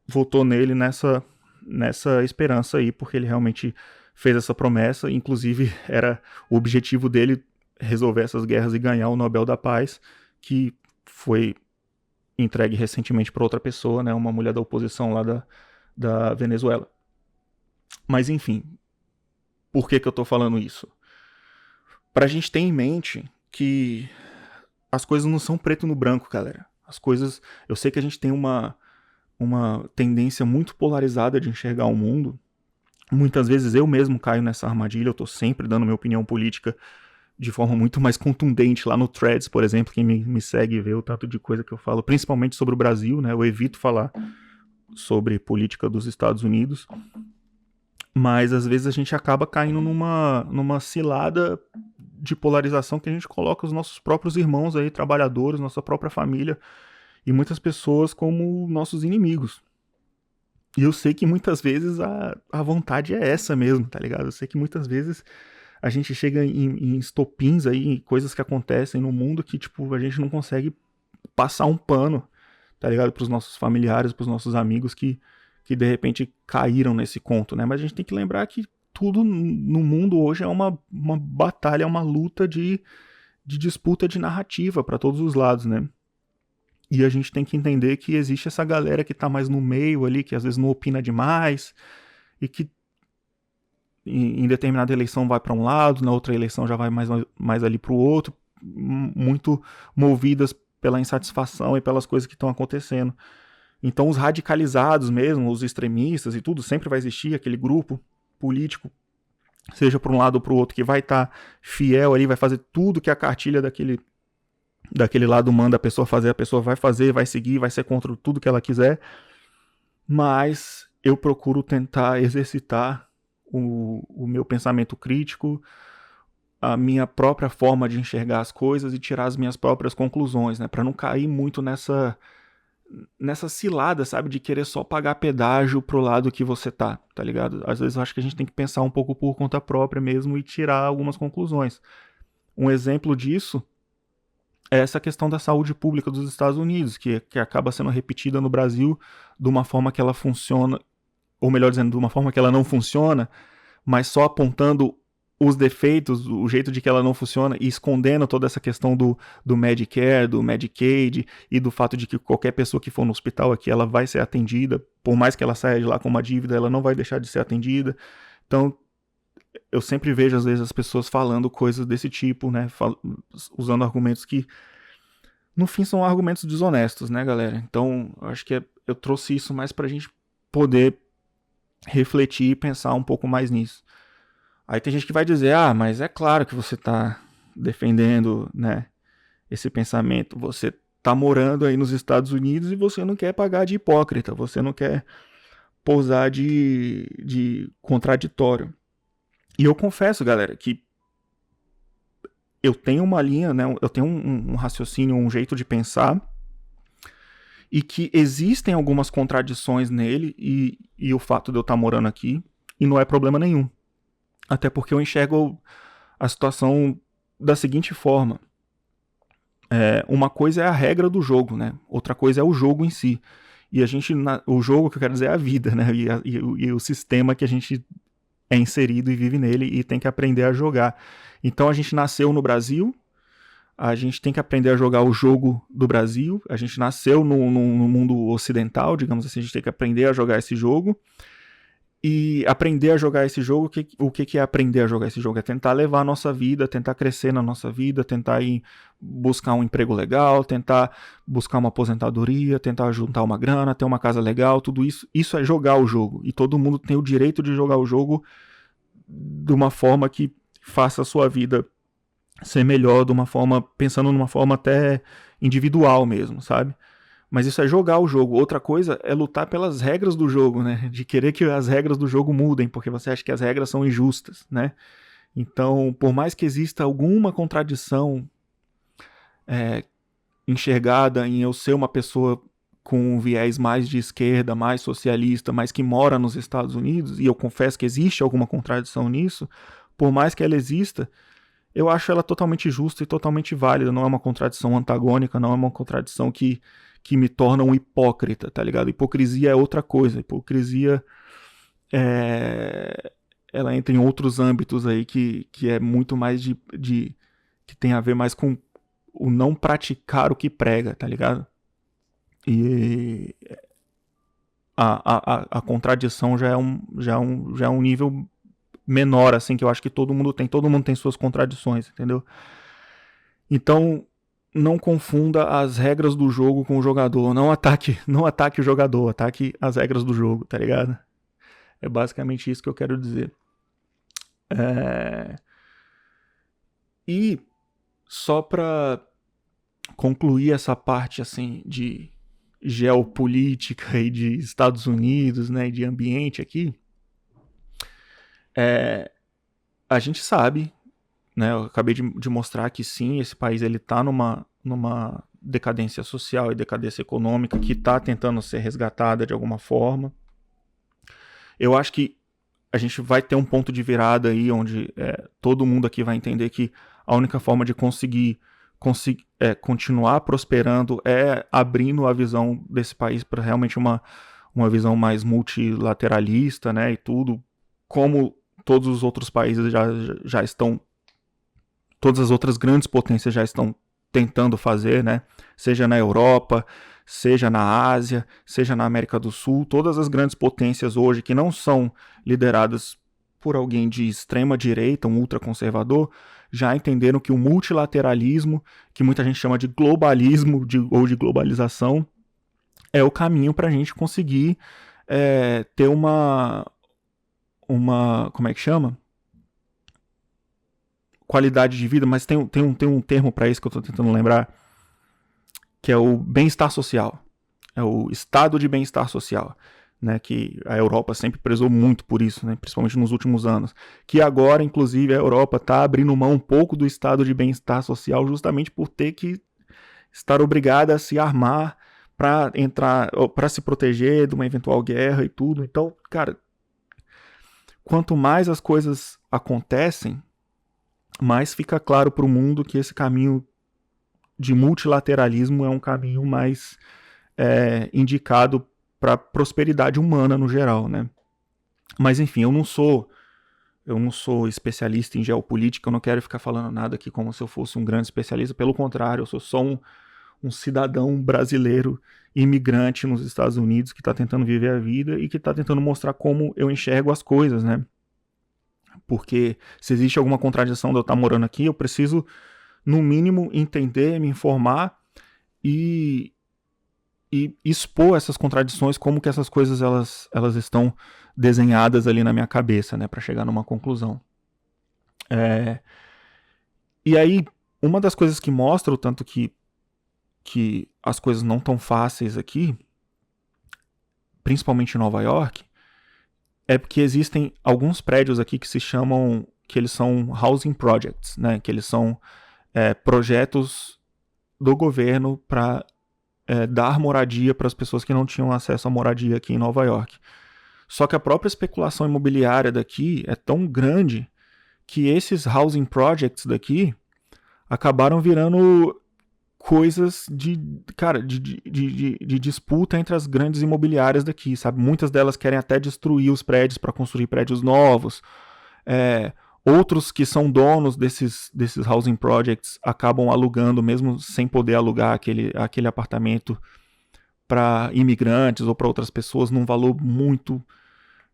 votou nele nessa esperança aí, porque ele realmente fez essa promessa, inclusive era o objetivo dele resolver essas guerras e ganhar o Nobel da Paz, que foi entregue recentemente para outra pessoa, né, uma mulher da oposição lá da Venezuela. Mas enfim, por que eu tô falando isso? Pra gente ter em mente que as coisas não são preto no branco, galera. As coisas, eu sei que a gente tem uma tendência muito polarizada de enxergar o mundo. Muitas vezes eu mesmo caio nessa armadilha, eu tô sempre dando minha opinião política de forma muito mais contundente lá no Threads, por exemplo, quem me segue vê o tanto de coisa que eu falo, principalmente sobre o Brasil, né? Eu evito falar sobre política dos Estados Unidos, mas às vezes a gente acaba caindo numa cilada de polarização que a gente coloca os nossos próprios irmãos aí, trabalhadores, nossa própria família, e muitas pessoas como nossos inimigos. E eu sei que muitas vezes a vontade é essa mesmo, tá ligado? Eu sei que muitas vezes a gente chega em estopins aí, em coisas que acontecem no mundo que, tipo, a gente não consegue passar um pano, tá ligado? Pros nossos familiares, pros nossos amigos que de repente caíram nesse conto, né? Mas a gente tem que lembrar que tudo no mundo hoje é uma batalha, uma luta de disputa de narrativa para todos os lados, né? E a gente tem que entender que existe essa galera que tá mais no meio ali, que às vezes não opina demais, e que em determinada eleição vai para um lado, na outra eleição já vai mais ali para o outro, muito movidas pela insatisfação e pelas coisas que estão acontecendo. Então os radicalizados mesmo, os extremistas e tudo, sempre vai existir aquele grupo político, seja para um lado ou para o outro, que vai estar fiel ali, vai fazer tudo que a cartilha daquele lado manda a pessoa fazer, a pessoa vai fazer, vai seguir, vai ser contra tudo que ela quiser. Mas eu procuro tentar exercitar o meu pensamento crítico, a minha própria forma de enxergar as coisas e tirar as minhas próprias conclusões, né? Para não cair muito nessa cilada, sabe? De querer só pagar pedágio pro lado que você tá ligado? Às vezes eu acho que a gente tem que pensar um pouco por conta própria mesmo e tirar algumas conclusões. Um exemplo disso é essa questão da saúde pública dos Estados Unidos, que acaba sendo repetida no Brasil de uma forma que ela funciona, ou melhor dizendo, de uma forma que ela não funciona, mas só apontando os defeitos, o jeito de que ela não funciona e escondendo toda essa questão do Medicare, do Medicaid e do fato de que qualquer pessoa que for no hospital aqui, ela vai ser atendida, por mais que ela saia de lá com uma dívida, ela não vai deixar de ser atendida. Então, eu sempre vejo às vezes as pessoas falando coisas desse tipo, né, usando argumentos que no fim são argumentos desonestos, né, galera? Então, acho que eu trouxe isso mais pra gente poder refletir e pensar um pouco mais nisso. Aí tem gente que vai dizer, mas é claro que você tá defendendo, né, esse pensamento, você tá morando aí nos Estados Unidos e você não quer pagar de hipócrita, você não quer posar de contraditório. E eu confesso, galera, que eu tenho uma linha, né, eu tenho um raciocínio, um jeito de pensar, e que existem algumas contradições nele e o fato de eu estar morando aqui, e não é problema nenhum. Até porque eu enxergo a situação da seguinte forma. Uma coisa é a regra do jogo, né? Outra coisa é o jogo em si. E o jogo que eu quero dizer é a vida, né? E o sistema que a gente é inserido e vive nele e tem que aprender a jogar. Então a gente nasceu no Brasil, a gente tem que aprender a jogar o jogo do Brasil, a gente nasceu no mundo ocidental, digamos assim, a gente tem que aprender a jogar esse jogo. E aprender a jogar esse jogo, o que é aprender a jogar esse jogo? É tentar levar a nossa vida, tentar crescer na nossa vida, tentar ir buscar um emprego legal, tentar buscar uma aposentadoria, tentar juntar uma grana, ter uma casa legal, tudo isso. Isso é jogar o jogo. E todo mundo tem o direito de jogar o jogo de uma forma que faça a sua vida ser melhor, de uma forma, pensando numa forma até individual mesmo, sabe? Mas isso é jogar o jogo. Outra coisa é lutar pelas regras do jogo, né? De querer que as regras do jogo mudem, porque você acha que as regras são injustas, né? Então, por mais que exista alguma contradição enxergada em eu ser uma pessoa com um viés mais de esquerda, mais socialista, mas que mora nos Estados Unidos, e eu confesso que existe alguma contradição nisso, por mais que ela exista, eu acho ela totalmente justa e totalmente válida. Não é uma contradição antagônica, não é uma contradição que me torna um hipócrita, tá ligado? Hipocrisia é outra coisa. Hipocrisia ela entra em outros âmbitos aí que é muito mais que tem a ver mais com o não praticar o que prega, tá ligado? E a contradição já é um nível menor, assim, que eu acho que todo mundo tem suas contradições, entendeu? Então, não confunda as regras do jogo com o jogador. Não ataque o jogador, ataque as regras do jogo, tá ligado? É basicamente isso que eu quero dizer. E só pra concluir essa parte assim de geopolítica e de Estados Unidos, né, e de ambiente aqui, a gente sabe, né, eu acabei de mostrar que sim, esse país ele tá numa decadência social e decadência econômica que está tentando ser resgatada de alguma forma. Eu acho que a gente vai ter um ponto de virada aí onde todo mundo aqui vai entender que a única forma de conseguir continuar prosperando é abrindo a visão desse país para realmente uma visão mais multilateralista, né, e tudo, como todos os outros países já estão, todas as outras grandes potências já estão tentando fazer, né? Seja na Europa, seja na Ásia, seja na América do Sul, todas as grandes potências hoje que não são lideradas por alguém de extrema direita, um ultraconservador, já entenderam que o multilateralismo, que muita gente chama de globalismo ou de globalização, é o caminho para a gente conseguir ter uma como é que chama? Qualidade de vida, mas tem um termo para isso que eu estou tentando lembrar, que é o bem-estar social. É o estado de bem-estar social, né, que a Europa sempre prezou muito por isso, né, principalmente nos últimos anos. Que agora, inclusive, a Europa está abrindo mão um pouco do estado de bem-estar social justamente por ter que estar obrigada a se armar para entrar, para se proteger de uma eventual guerra e tudo. Então, cara, quanto mais as coisas acontecem, mais fica claro para o mundo que esse caminho de multilateralismo é um caminho mais indicado para a prosperidade humana no geral, né? Mas enfim, eu não sou especialista em geopolítica, eu não quero ficar falando nada aqui como se eu fosse um grande especialista, pelo contrário, eu sou só um cidadão brasileiro imigrante nos Estados Unidos que está tentando viver a vida e que está tentando mostrar como eu enxergo as coisas, né? Porque se existe alguma contradição de eu estar morando aqui, eu preciso, no mínimo, entender, me informar e expor essas contradições, como que essas coisas elas estão desenhadas ali na minha cabeça, né, para chegar numa conclusão. E aí, uma das coisas que mostra o tanto que as coisas não tão fáceis aqui, principalmente em Nova York, é porque existem alguns prédios aqui que eles são housing projects, né, que eles são projetos do governo para dar moradia para as pessoas que não tinham acesso à moradia aqui em Nova York. Só que a própria especulação imobiliária daqui é tão grande que esses housing projects daqui acabaram virando coisas de disputa entre as grandes imobiliárias daqui, sabe? Muitas delas querem até destruir os prédios para construir prédios novos. Outros que são donos desses housing projects acabam alugando, mesmo sem poder alugar aquele apartamento para imigrantes ou para outras pessoas num valor muito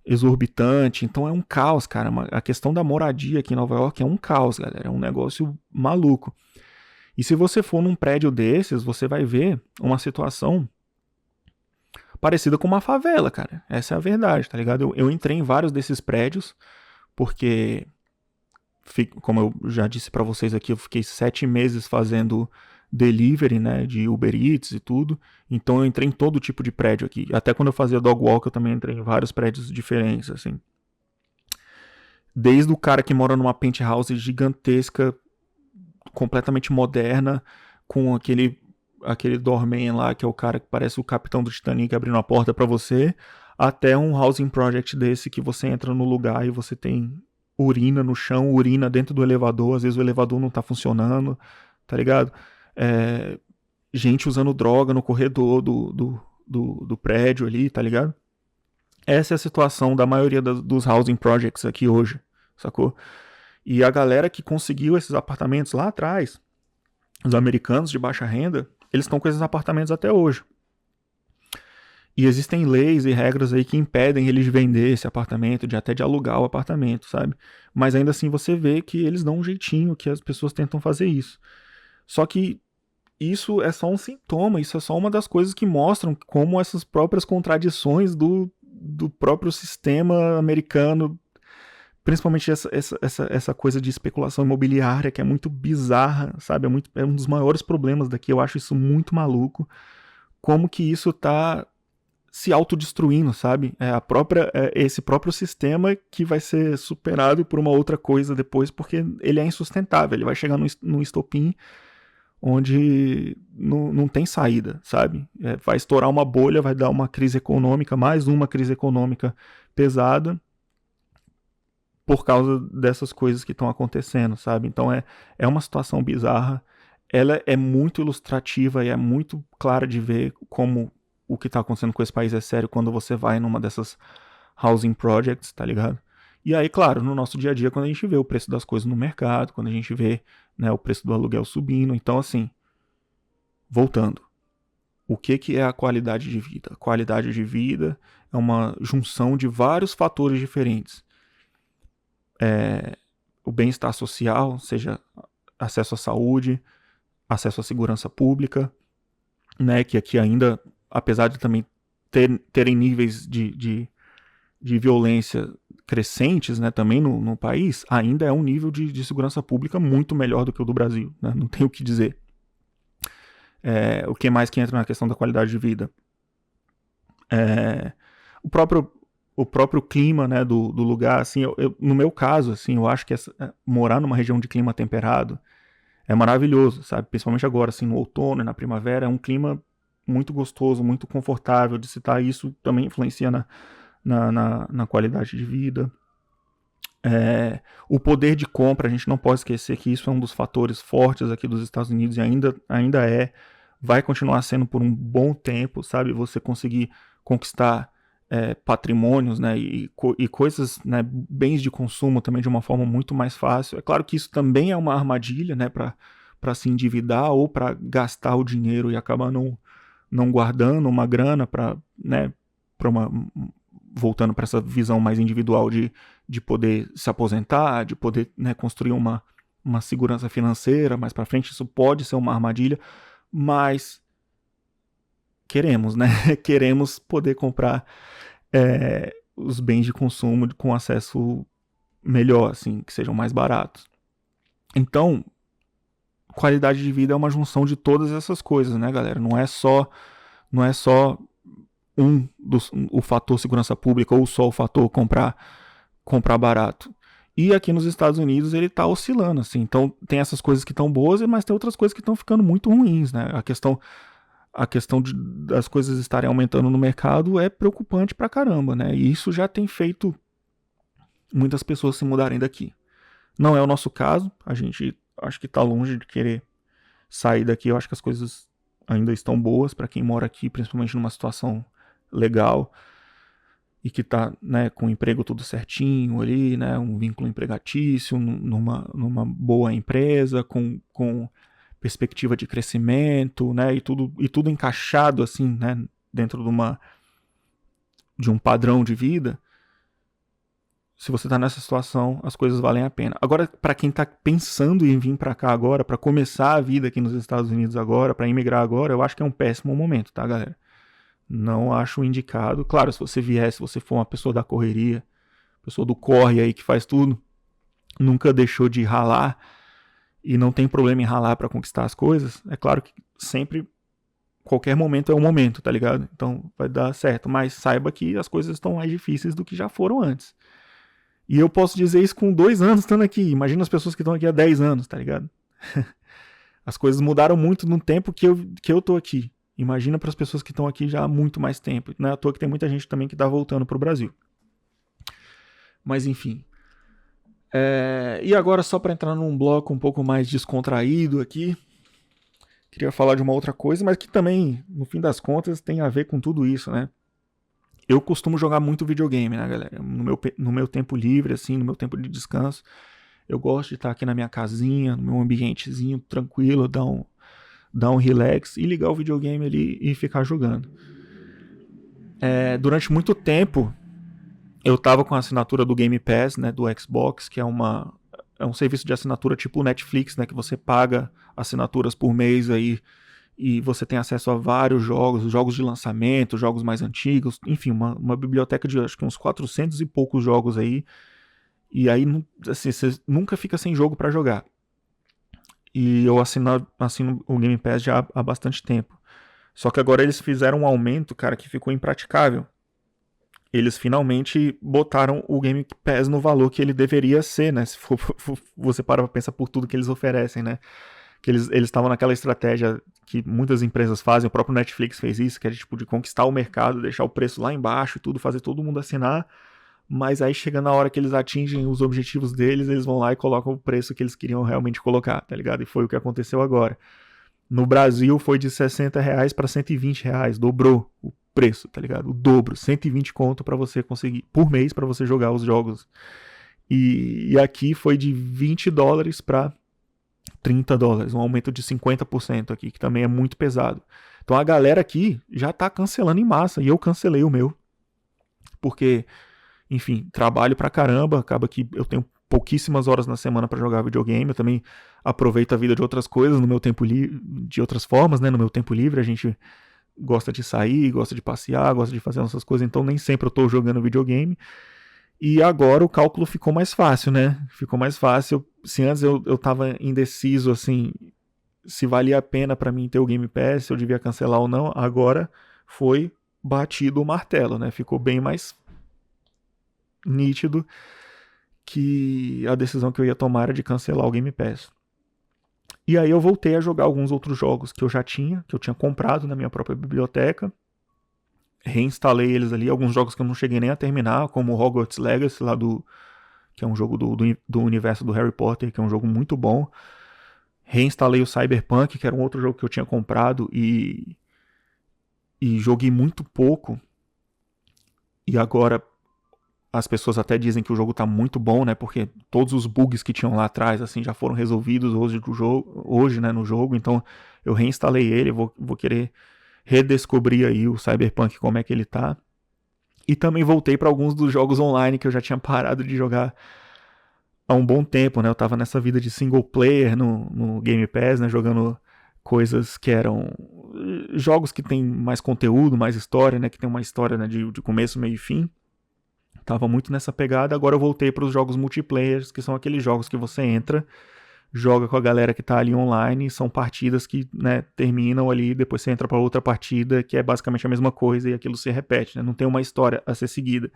exorbitante. Então é um caos, cara. A questão da moradia aqui em Nova York é um caos, galera. É um negócio maluco. E se você for num prédio desses, você vai ver uma situação parecida com uma favela, cara. Essa é a verdade, tá ligado? Eu entrei em vários desses prédios, porque, como eu já disse pra vocês aqui, eu fiquei 7 meses fazendo delivery, né, de Uber Eats e tudo. Então eu entrei em todo tipo de prédio aqui. Até quando eu fazia dog walk, eu também entrei em vários prédios diferentes, assim. Desde o cara que mora numa penthouse gigantesca, completamente moderna, com aquele doorman lá, que é o cara que parece o capitão do Titanic abrindo a porta pra você, até um housing project desse que você entra no lugar e você tem urina no chão, urina dentro do elevador, às vezes o elevador não tá funcionando, tá ligado? Gente usando droga no corredor do prédio ali, tá ligado? Essa é a situação da maioria dos housing projects aqui hoje, sacou? E a galera que conseguiu esses apartamentos lá atrás, os americanos de baixa renda, eles estão com esses apartamentos até hoje. E existem leis e regras aí que impedem eles de vender esse apartamento, até de alugar o apartamento, sabe? Mas ainda assim você vê que eles dão um jeitinho, que as pessoas tentam fazer isso. Só que isso é só um sintoma, isso é só uma das coisas que mostram como essas próprias contradições do próprio sistema americano, principalmente essa coisa de especulação imobiliária, que é muito bizarra, sabe? É um dos maiores problemas daqui, eu acho isso muito maluco. Como que isso tá se autodestruindo, sabe? Esse próprio sistema que vai ser superado por uma outra coisa depois, porque ele é insustentável, ele vai chegar num estopim onde não tem saída, sabe? Vai estourar uma bolha, vai dar uma crise econômica, mais uma crise econômica pesada, por causa dessas coisas que estão acontecendo, sabe? Então é uma situação bizarra, ela é muito ilustrativa e é muito clara de ver como o que está acontecendo com esse país é sério quando você vai numa dessas housing projects, tá ligado? E aí, claro, no nosso dia a dia, quando a gente vê o preço das coisas no mercado, quando a gente vê, né, o preço do aluguel subindo, então assim, voltando, o que é a qualidade de vida? A qualidade de vida é uma junção de vários fatores diferentes. O bem-estar social, seja acesso à saúde, acesso à segurança pública, né, que aqui ainda, apesar de também terem níveis de violência crescentes, né, também no país, ainda é um nível de segurança pública muito melhor do que o do Brasil, né, não tem o que dizer. O que mais que entra na questão da qualidade de vida? O próprio clima, né, do lugar, assim, no meu caso, assim, eu acho que morar numa região de clima temperado é maravilhoso, sabe? Principalmente agora, assim, no outono e na primavera, é um clima muito gostoso, muito confortável de se estar. Isso também influencia na qualidade de vida. O poder de compra, a gente não pode esquecer que isso é um dos fatores fortes aqui dos Estados Unidos e ainda vai continuar sendo por um bom tempo, sabe? Você conseguir conquistar patrimônios, né, e coisas, né, bens de consumo também de uma forma muito mais fácil. É claro que isso também é uma armadilha, né, para se endividar ou para gastar o dinheiro e acabar não guardando uma grana para, né, voltando para essa visão mais individual de poder se aposentar, de poder, né, construir uma segurança financeira mais para frente. Isso pode ser uma armadilha, mas queremos, né? Queremos poder comprar os bens de consumo com acesso melhor, assim, que sejam mais baratos. Então, qualidade de vida é uma junção de todas essas coisas, né, galera? Não é só o fator segurança pública ou só o fator comprar barato. E aqui nos Estados Unidos ele tá oscilando, assim. Então tem essas coisas que estão boas, mas tem outras coisas que estão ficando muito ruins, né? A questão das coisas estarem aumentando no mercado é preocupante pra caramba, né? E isso já tem feito muitas pessoas se mudarem daqui. Não é o nosso caso, a gente acho que tá longe de querer sair daqui, eu acho que as coisas ainda estão boas para quem mora aqui, principalmente numa situação legal e que tá, né, com o emprego tudo certinho ali, né, um vínculo empregatício, numa boa empresa, com perspectiva de crescimento, né, e tudo encaixado assim, né, dentro de um padrão de vida. Se você tá nessa situação, as coisas valem a pena. Agora, para quem tá pensando em vir para cá agora, para começar a vida aqui nos Estados Unidos agora, para imigrar agora, eu acho que é um péssimo momento, tá, galera? Não acho indicado. Claro, se você vier, se você for uma pessoa da correria, pessoa do corre aí que faz tudo, nunca deixou de ralar e não tem problema em ralar para conquistar as coisas, é claro que sempre, qualquer momento é um momento, tá ligado? Então vai dar certo, mas saiba que as coisas estão mais difíceis do que já foram antes. E eu posso dizer isso com 2 anos estando aqui. Imagina as pessoas que estão aqui há 10 anos, tá ligado? As coisas mudaram muito no tempo que eu tô aqui. Imagina para as pessoas que estão aqui já há muito mais tempo. Não é à toa que tem muita gente também que tá voltando pro Brasil. Mas enfim. E agora, só para entrar num bloco um pouco mais descontraído aqui, queria falar de uma outra coisa, mas que também, no fim das contas, tem a ver com tudo isso, né? Eu costumo jogar muito videogame, né, galera? No meu tempo livre, assim, no meu tempo de descanso. Eu gosto de estar aqui na minha casinha, no meu ambientezinho, tranquilo, dar um relax e ligar o videogame ali e ficar jogando. Durante muito tempo, eu tava com a assinatura do Game Pass, né, do Xbox, que é um serviço de assinatura tipo o Netflix, né, que você paga assinaturas por mês aí e você tem acesso a vários jogos de lançamento, jogos mais antigos, enfim, uma biblioteca de acho que uns 400 e poucos jogos aí, e aí assim, você nunca fica sem jogo para jogar. E eu assino o Game Pass já há bastante tempo. Só que agora eles fizeram um aumento, cara, que ficou impraticável. Eles finalmente botaram o Game Pass no valor que ele deveria ser, né? Se você para pra pensar por tudo que eles oferecem, né? Que eles estavam naquela estratégia que muitas empresas fazem, o próprio Netflix fez isso, que é tipo de conquistar o mercado, deixar o preço lá embaixo e tudo, fazer todo mundo assinar, mas aí chega na hora que eles atingem os objetivos deles, eles vão lá e colocam o preço que eles queriam realmente colocar, tá ligado? E foi o que aconteceu agora. No Brasil foi de R$60 para R$120, dobrou o preço, tá ligado? O dobro, 120 conto para você conseguir, por mês, para você jogar os jogos. E aqui foi de $20 para $30, um aumento de 50% aqui, que também é muito pesado. Então a galera aqui já tá cancelando em massa, e eu cancelei o meu, porque, enfim, trabalho pra caramba, acaba que eu tenho pouquíssimas horas na semana para jogar videogame, eu também aproveito a vida de outras coisas no meu tempo livre, de outras formas, né, no meu tempo livre, a gente gosta de sair, gosta de passear, gosta de fazer essas coisas, então nem sempre eu tô jogando videogame. E agora o cálculo ficou mais fácil, né? Ficou mais fácil. Se antes eu tava indeciso, assim, se valia a pena para mim ter o Game Pass, se eu devia cancelar ou não, agora foi batido o martelo, né? Ficou bem mais nítido que a decisão que eu ia tomar era de cancelar o Game Pass. E aí eu voltei a jogar alguns outros jogos que eu já tinha, que eu tinha comprado na minha própria biblioteca. Reinstalei eles ali, alguns jogos que eu não cheguei nem a terminar, como Hogwarts Legacy, que é um jogo do universo do Harry Potter, que é um jogo muito bom. Reinstalei o Cyberpunk, que era um outro jogo que eu tinha comprado e joguei muito pouco. E agora as pessoas até dizem que o jogo tá muito bom, né? Porque todos os bugs que tinham lá atrás, assim, já foram resolvidos hoje, né, no jogo. Então eu reinstalei ele, vou querer redescobrir aí o Cyberpunk, como é que ele tá. E também voltei para alguns dos jogos online que eu já tinha parado de jogar há um bom tempo, né? Eu tava nessa vida de single player no Game Pass, né? Jogando coisas que eram jogos que tem mais conteúdo, mais história, né? Que tem uma história, né, de começo, meio e fim. Tava muito nessa pegada. Agora eu voltei para os jogos multiplayer, que são aqueles jogos que você entra, joga com a galera que tá ali online, são partidas que, né, terminam ali, depois você entra para outra partida, que é basicamente a mesma coisa e aquilo se repete, né? Não tem uma história a ser seguida.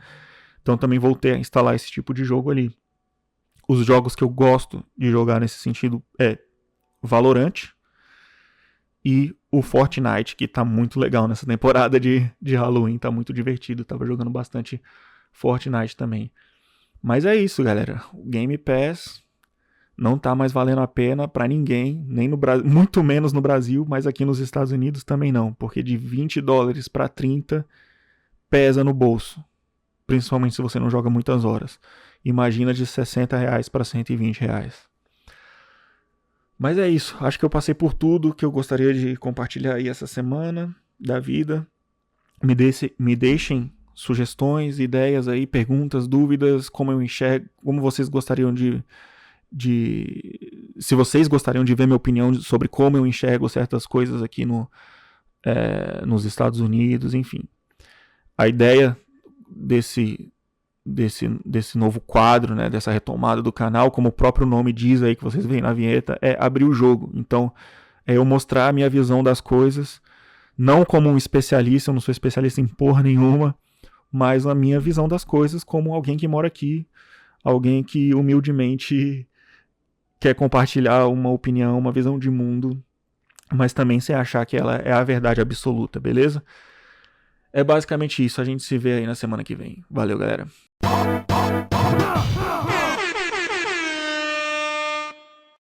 Então também voltei a instalar esse tipo de jogo ali. Os jogos que eu gosto de jogar nesse sentido é Valorant e o Fortnite, que tá muito legal nessa temporada de Halloween, tá muito divertido, tava jogando bastante Fortnite também. Mas é isso, galera. O Game Pass Não tá mais valendo a pena para ninguém, nem no Brasil, muito menos no Brasil, mas aqui nos Estados Unidos também não, porque de $20 para 30 pesa no bolso, principalmente se você não joga muitas horas. Imagina de R$60 para R$120. Mas é isso, acho que eu passei por tudo que eu gostaria de compartilhar aí essa semana da vida. Me deixem sugestões, ideias aí, perguntas, dúvidas, como eu enxergo, como vocês gostariam se vocês gostariam de ver minha opinião sobre como eu enxergo certas coisas aqui nos Estados Unidos, enfim. A ideia desse novo quadro, né, dessa retomada do canal, como o próprio nome diz aí que vocês veem na vinheta, é abrir o jogo. Então, é eu mostrar a minha visão das coisas, não como um especialista, eu não sou especialista em porra nenhuma, mas a minha visão das coisas como alguém que mora aqui, alguém que humildemente quer compartilhar uma opinião, uma visão de mundo, mas também sem achar que ela é a verdade absoluta, beleza? É basicamente isso, a gente se vê aí na semana que vem. Valeu, galera.